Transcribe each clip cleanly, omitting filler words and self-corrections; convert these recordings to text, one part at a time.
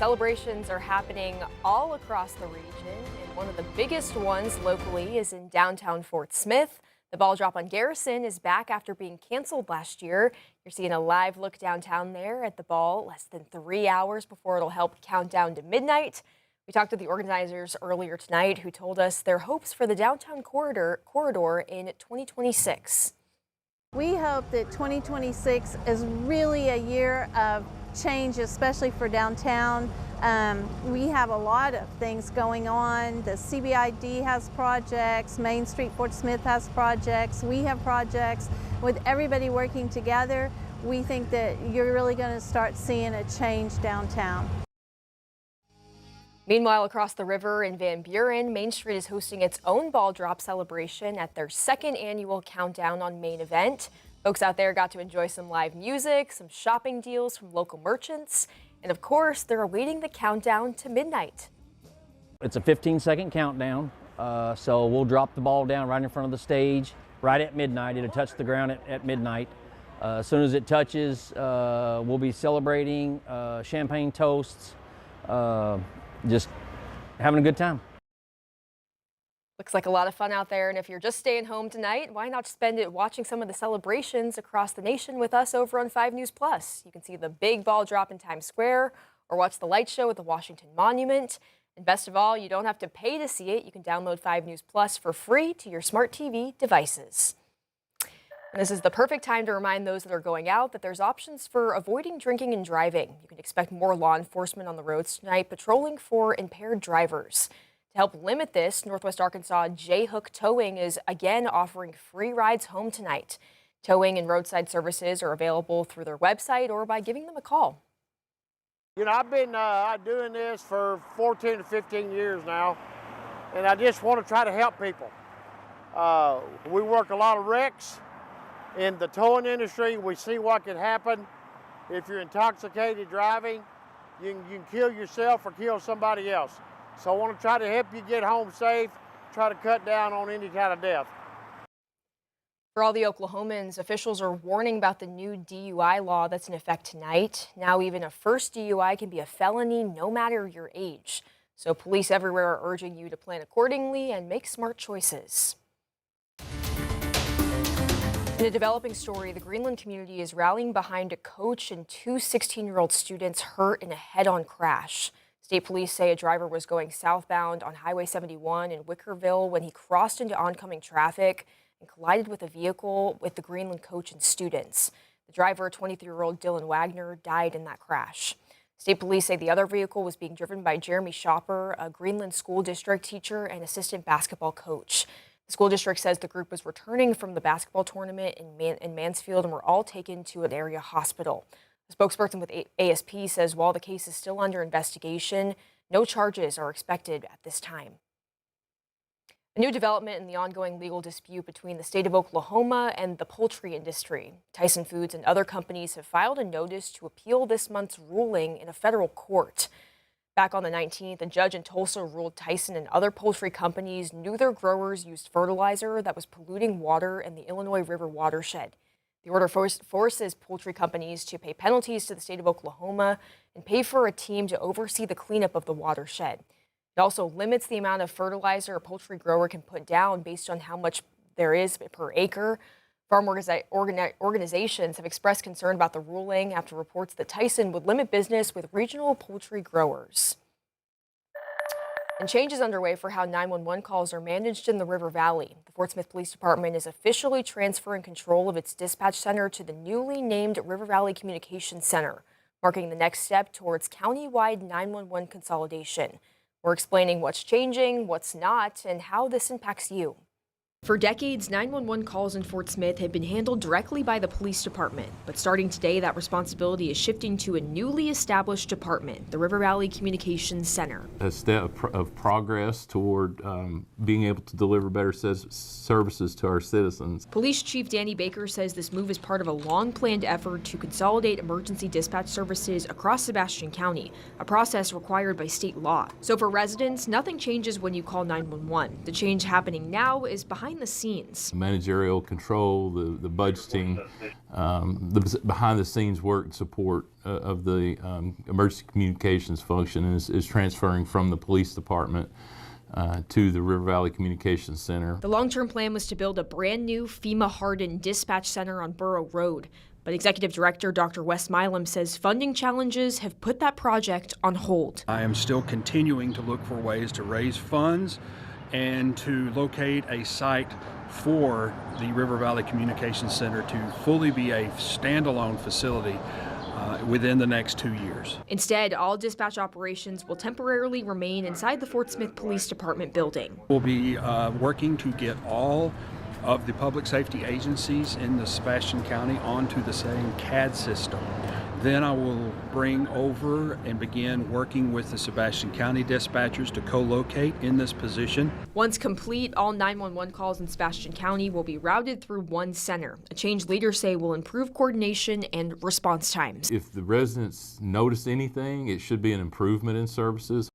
Celebrations are happening all across the region, and one of the biggest ones locally is in downtown Fort Smith. The ball drop on Garrison is back after being canceled last year. You're seeing a live look downtown there at the ball less than 3 hours before it'll help count down to midnight. We talked to the organizers earlier tonight who told us their hopes for the downtown corridor in 2026. We hope that 2026 is really a year of change, especially for downtown. We have a lot of things going on. The CBID has projects, Main Street Fort Smith has projects, we have projects. With everybody working together, we think that you're really going to start seeing a change downtown. Meanwhile, across the river in Van Buren, Main Street is hosting its own ball drop celebration at their second annual Countdown on Main event. Folks out there got to enjoy some live music, some shopping deals from local merchants, and of course, they're awaiting the countdown to midnight. It's a 15-second countdown, so we'll drop the ball down right in front of the stage right at midnight. It'll touch the ground at midnight. As soon as it touches, we'll be celebrating, champagne toasts, just having a good time. Looks like a lot of fun out there, and if you're just staying home tonight, why not spend it watching some of the celebrations across the nation with us over on 5 News Plus. You can see the big ball drop in Times Square or watch the light show at the Washington Monument. And best of all, you don't have to pay to see it. You can download 5 News Plus for free to your smart TV devices. And this is the perfect time to remind those that are going out that there's options for avoiding drinking and driving. You can expect more law enforcement on the roads tonight patrolling for impaired drivers. To help limit this, Northwest Arkansas J-Hook Towing is again offering free rides home tonight. Towing and roadside services are available through their website or by giving them a call. You know, I've been doing this for 14 to 15 years now, and I just want to try to help people. We work a lot of wrecks. In the towing industry, we see what can happen. If you're intoxicated driving, you can kill yourself or kill somebody else. So I want to try to help you get home safe, try to cut down on any kind of death. For all the Oklahomans, officials are warning about the new DUI law that's in effect tonight. Now even a first DUI can be a felony no matter your age. So police everywhere are urging you to plan accordingly and make smart choices. In a developing story, the Greenland community is rallying behind a coach and two 16-year-old students hurt in a head-on crash. State police say a driver was going southbound on Highway 71 in Wickerville when he crossed into oncoming traffic and collided with a vehicle with the Greenland coach and students. The driver, 23-year-old Dylan Wagner, died in that crash. State police say the other vehicle was being driven by Jeremy Shopper, a Greenland school district teacher and assistant basketball coach. The school district says the group was returning from the basketball tournament in Mansfield and were all taken to an area hospital. A spokesperson with ASP says while the case is still under investigation, no charges are expected at this time. A new development in the ongoing legal dispute between the state of Oklahoma and the poultry industry. Tyson Foods and other companies have filed a notice to appeal this month's ruling in a federal court. Back on the 19th, a judge in Tulsa ruled Tyson and other poultry companies knew their growers used fertilizer that was polluting water in the Illinois River watershed. The order forces poultry companies to pay penalties to the state of Oklahoma and pay for a team to oversee the cleanup of the watershed. It also limits the amount of fertilizer a poultry grower can put down based on how much there is per acre. Farm organizations have expressed concern about the ruling after reports that Tyson would limit business with regional poultry growers. And change is underway for how 911 calls are managed in the River Valley. The Fort Smith Police Department is officially transferring control of its dispatch center to the newly named River Valley Communications Center, marking the next step towards county-wide 911 consolidation. We're explaining what's changing, what's not, and how this impacts you. For decades, 911 calls in Fort Smith have been handled directly by the police department. But starting today, that responsibility is shifting to a newly established department, the River Valley Communications Center. A step of progress toward being able to deliver better services to our citizens. Police Chief Danny Baker says this move is part of a long-planned effort to consolidate emergency dispatch services across Sebastian County, a process required by state law. So for residents, nothing changes when you call 911. The change happening now is behind behind the scenes. Managerial control, the budgeting, the behind-the-scenes work and support of the emergency communications function is transferring from the police department to the River Valley Communications Center. The long-term plan was to build a brand new FEMA-hardened dispatch center on Borough Road. But Executive Director Dr. Wes Milam says funding challenges have put that project on hold. I am still continuing to look for ways to raise funds and to locate a site for the River Valley Communications Center to fully be a standalone facility within the next 2 years. Instead, all dispatch operations will temporarily remain inside the Fort Smith Police Department building. We'll be working to get all of the public safety agencies in the Sebastian County onto the same CAD system. Then I will bring over and begin working with the Sebastian County dispatchers to co-locate in this position. Once complete, all 911 calls in Sebastian County will be routed through one center, a change leaders say will improve coordination and response times. If the residents notice anything, it should be an improvement in services.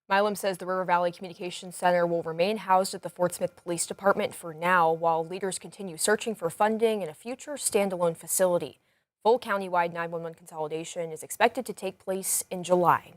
Milam says the River Valley Communications Center will remain housed at the Fort Smith Police Department for now, while leaders continue searching for funding in a future standalone facility. Full countywide 911 consolidation is expected to take place in July.